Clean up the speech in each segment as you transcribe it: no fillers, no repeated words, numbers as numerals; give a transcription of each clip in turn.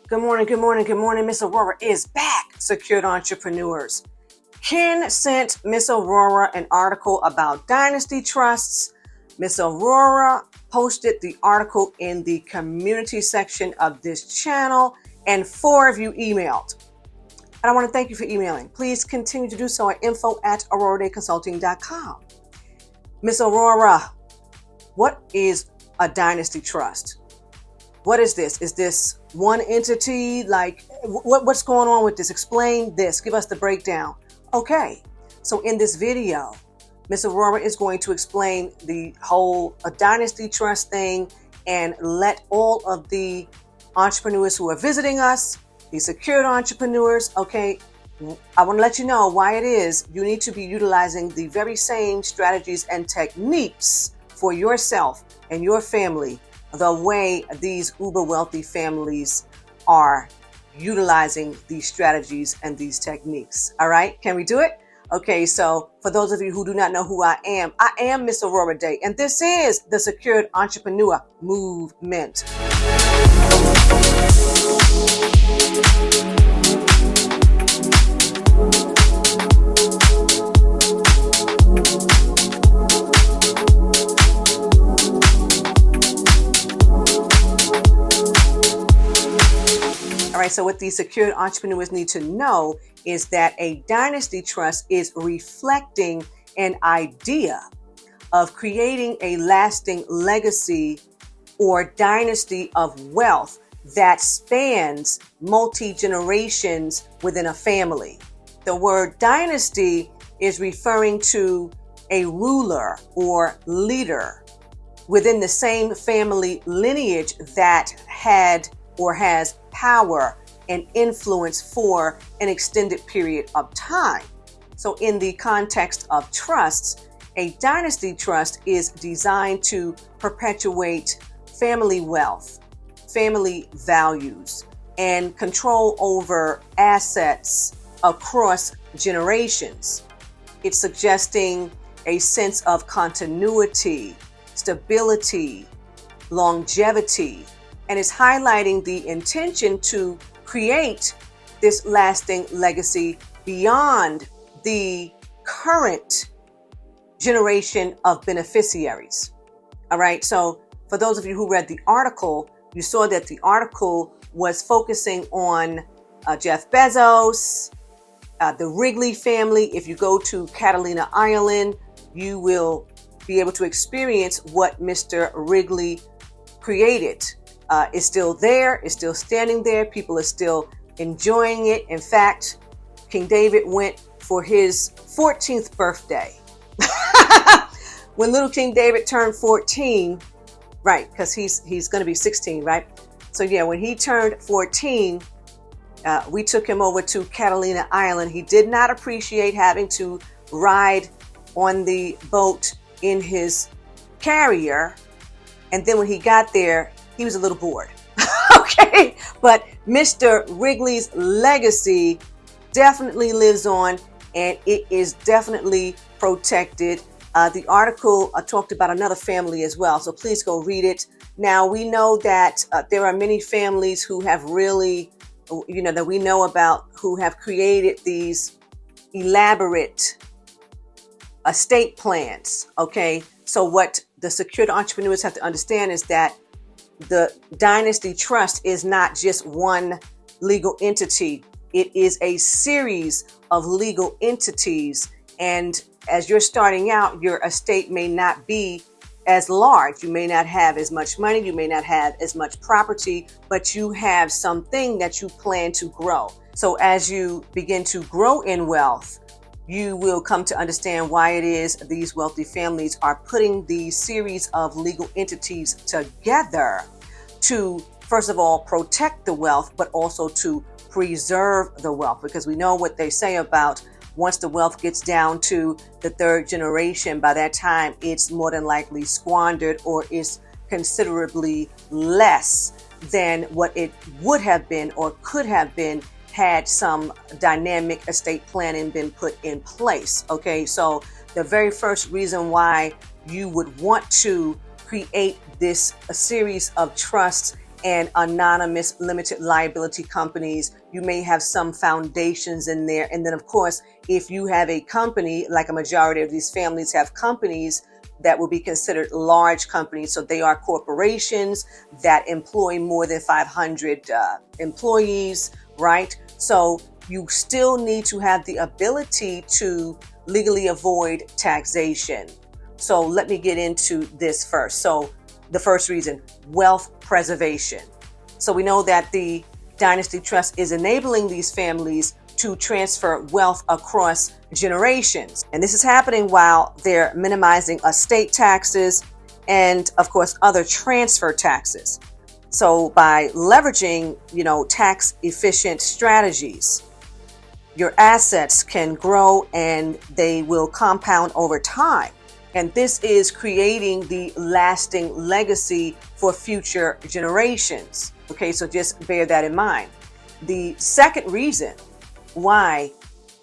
Good morning, good morning, good morning. Miss Aurorah is back. Secured Entrepreneurs. Ken sent Miss Aurorah an article about Dynasty trusts. Miss Aurorah posted the article in the community section of this channel, and 4 of you emailed. And I want to thank you for emailing. Please continue to do so at info@aurorahdayconsulting.com. Miss Aurorah, what is a Dynasty trust? What is this? Is this one entity? Like, what's going on with this? Explain this. Give us the breakdown. Okay, so in this video, Miss Aurorah is going to explain the whole Dynasty trust thing and let all of the entrepreneurs who are visiting us, the secured entrepreneurs, okay, I want to let you know why it is you need to be utilizing the very same strategies and techniques for yourself and your family the way these uber wealthy families are utilizing these strategies and these techniques. All right, can we do it? Okay, so for those of you who do not know who I am Miss Aurorah Dey, and this is the Secured Entrepreneur Movement. All right, so what these secured entrepreneurs need to know is that a dynasty trust is reflecting an idea of creating a lasting legacy or dynasty of wealth that spans multi-generations within a family. The word dynasty is referring to a ruler or leader within the same family lineage that had or has power and influence for an extended period of time. So in the context of trusts, a dynasty trust is designed to perpetuate family wealth, family values, and control over assets across generations. It's suggesting a sense of continuity, stability, longevity, and is highlighting the intention to create this lasting legacy beyond the current generation of beneficiaries. All right, so for those of you who read the article, you saw that the article was focusing on Jeff Bezos, the Wrigley family. If you go to Catalina Island, you will be able to experience what Mr. Wrigley created. It's still there, it's still standing there. People are still enjoying it. In fact, King David went for his 14th birthday. When little King David turned 14, right, because he's going to be 16, right? So yeah, when he turned 14, we took him over to Catalina Island. He did not appreciate having to ride on the boat in his carrier. And then when he got there, he was a little bored. Okay, but Mr. Wrigley's legacy definitely lives on, and it is definitely protected. The article talked about another family as well, so please go read it. Now, we know that there are many families who have really, that we know about, who have created these elaborate estate plans. Okay, so what the secured entrepreneurs have to understand is that the dynasty trust is not just one legal entity. It is a series of legal entities. And as you're starting out, your estate may not be as large. You may not have as much money. You may not have as much property, but you have something that you plan to grow. So as you begin to grow in wealth, you will come to understand why it is these wealthy families are putting these series of legal entities together to, first of all, protect the wealth, but also to preserve the wealth. Because we know what they say about once the wealth gets down to the 3rd generation, by that time, it's more than likely squandered or is considerably less than what it would have been or could have been had some dynamic estate planning been put in place. Okay, so the very first reason why you would want to create this a series of trusts and anonymous limited liability companies. You may have some foundations in there. And then, of course, if you have a company, like a majority of these families have companies that will be considered large companies. So they are corporations that employ more than 500 employees, right? So you still need to have the ability to legally avoid taxation. So let me get into this first. So the first reason, wealth preservation. So we know that the Dynasty Trust is enabling these families to transfer wealth across generations. And this is happening while they're minimizing estate taxes and, of course, other transfer taxes. So by leveraging, tax efficient strategies, your assets can grow and they will compound over time. And this is creating the lasting legacy for future generations. Okay, so just bear that in mind. The second reason why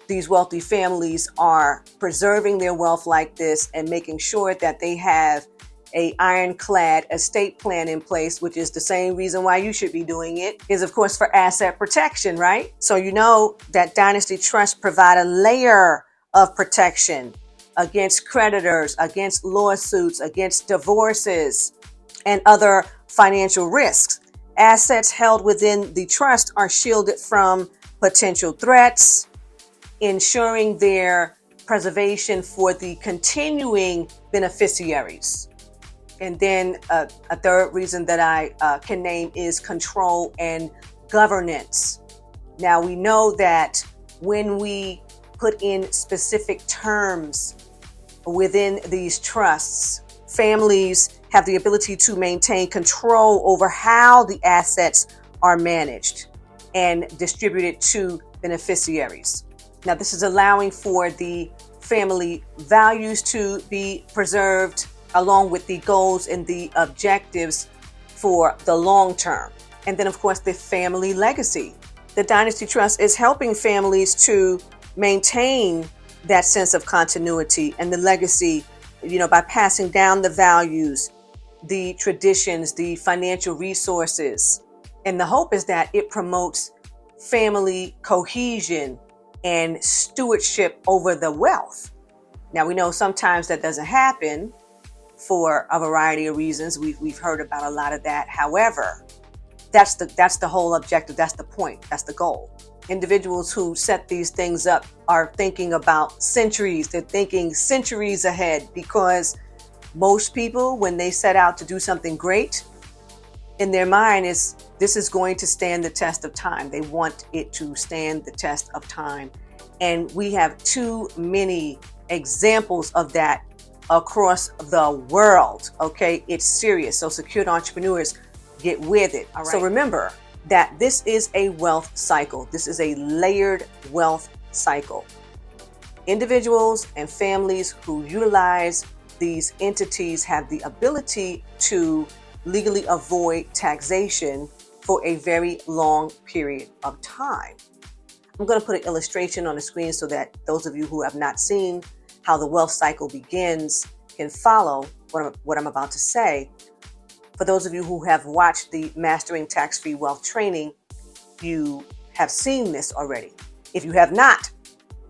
these wealthy families are preserving their wealth like this and making sure that they have an ironclad estate plan in place, which is the same reason why you should be doing it, is of course for asset protection, right? So you know that Dynasty Trusts provide a layer of protection against creditors, against lawsuits, against divorces, and other financial risks. Assets held within the trust are shielded from potential threats, ensuring their preservation for the continuing beneficiaries. And then a third reason that I can name is control and governance. Now we know that when we put in specific terms within these trusts, families have the ability to maintain control over how the assets are managed and distributed to beneficiaries. Now, this is allowing for the family values to be preserved along with the goals and the objectives for the long term. And then, of course, the family legacy. The Dynasty Trust is helping families to maintain that sense of continuity and the legacy, by passing down the values, the traditions, the financial resources. And the hope is that it promotes family cohesion and stewardship over the wealth. Now, we know sometimes that doesn't happen for a variety of reasons. We've heard about a lot of that. However, that's the whole objective. That's the point. That's the goal. Individuals who set these things up are thinking about centuries. They're thinking centuries ahead, because most people, when they set out to do something great, in their mind this is going to stand the test of time. They want it to stand the test of time. And we have too many examples of that across the world. Okay, it's serious. So secured entrepreneurs, get with it. All right. So remember that this is a wealth cycle. This is a layered wealth cycle. Individuals and families who utilize these entities have the ability to legally avoid taxation for a very long period of time. I'm going to put an illustration on the screen so that those of you who have not seen how the wealth cycle begins can follow what I'm about to say. For those of you who have watched the Mastering Tax-Free Wealth training, you have seen this already. If you have not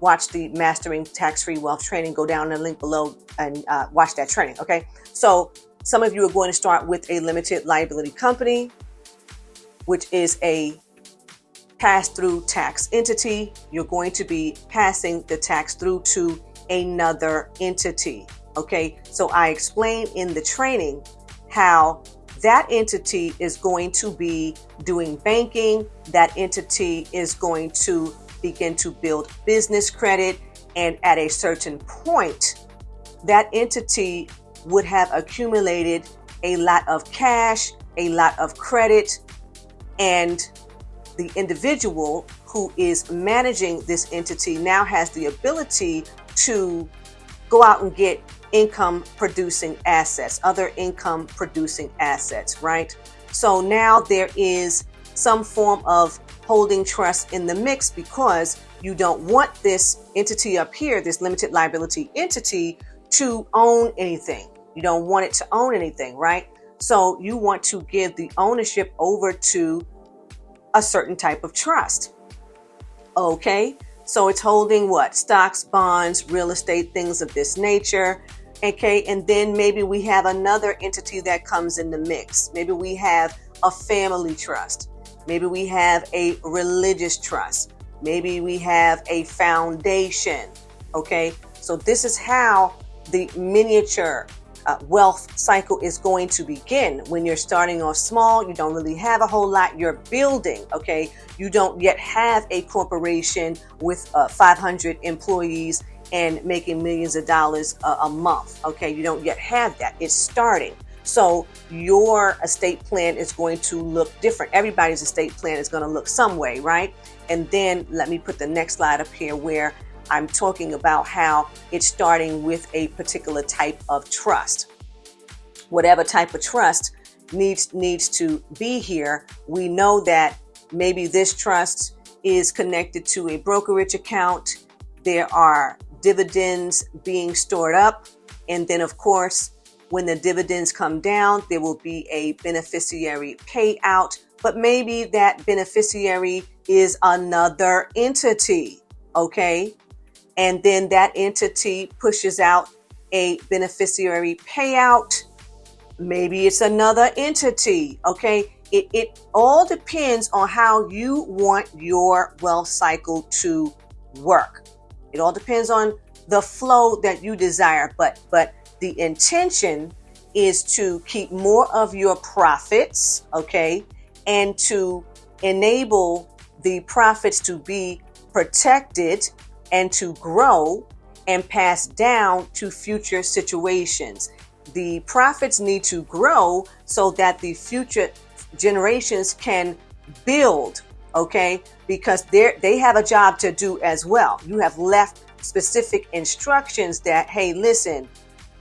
watched the Mastering Tax-Free Wealth training, go down the link below and watch that training, okay? So some of you are going to start with a limited liability company, which is a pass-through tax entity. You're going to be passing the tax through to another entity, okay? So I explained in the training how that entity is going to be doing banking. That entity is going to begin to build business credit. And at a certain point, that entity would have accumulated a lot of cash, a lot of credit, and the individual who is managing this entity now has the ability to go out and get income producing assets, other income producing assets, right? So now there is some form of holding trust in the mix, because you don't want this entity up here, this limited liability entity, to own anything. You don't want it to own anything, right? So you want to give the ownership over to a certain type of trust. Okay, so it's holding what? Stocks, bonds, real estate, things of this nature. Okay, and then maybe we have another entity that comes in the mix. Maybe we have a family trust. Maybe we have a religious trust. Maybe we have a foundation. Okay, so this is how the miniature wealth cycle is going to begin. When you're starting off small, you don't really have a whole lot. You're building, okay? You don't yet have a corporation with 500 employees and making millions of dollars a month, okay? You don't yet have that. It's starting. So your estate plan is going to look different. Everybody's estate plan is going to look some way, right? And then let me put the next slide up here where I'm talking about how it's starting with a particular type of trust. Whatever type of trust needs to be here. We know that maybe this trust is connected to a brokerage account. There are dividends being stored up. And then, of course, when the dividends come down, there will be a beneficiary payout. But maybe that beneficiary is another entity, okay? And then that entity pushes out a beneficiary payout. Maybe it's another entity, okay? It all depends on how you want your wealth cycle to work. It all depends on the flow that you desire, but the intention is to keep more of your profits, okay? And to enable the profits to be protected and to grow and pass down to future situations. The profits need to grow so that the future generations can build, okay? Because they have a job to do as well. You have left specific instructions that, hey, listen,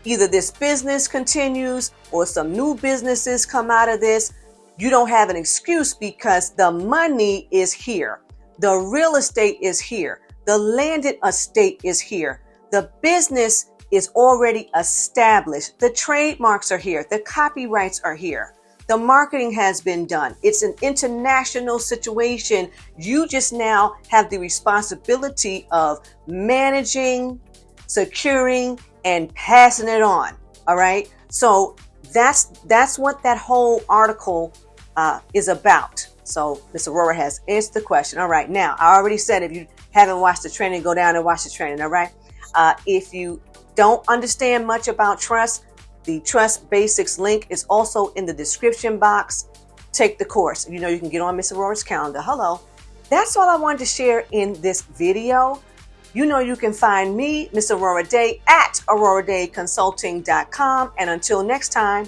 either this business continues or some new businesses come out of this. You don't have an excuse because the money is here. The real estate is here. The landed estate is here. The business is already established. The trademarks are here. The copyrights are here. The marketing has been done. It's an international situation. You just now have the responsibility of managing, securing, and passing it on. All right. So that's what that whole article is about. So Ms. Aurorah has answered the question. All right. Now, I already said if you haven't watched the training, go down and watch the training. All right. If you don't understand much about trust, the Trust Basics link is also in the description box. Take the course. You know, you can get on Ms. Aurorah's calendar. Hello. That's all I wanted to share in this video. You know, you can find me, Ms. Aurorah Dey, at AurorahDeyConsulting.com. And until next time,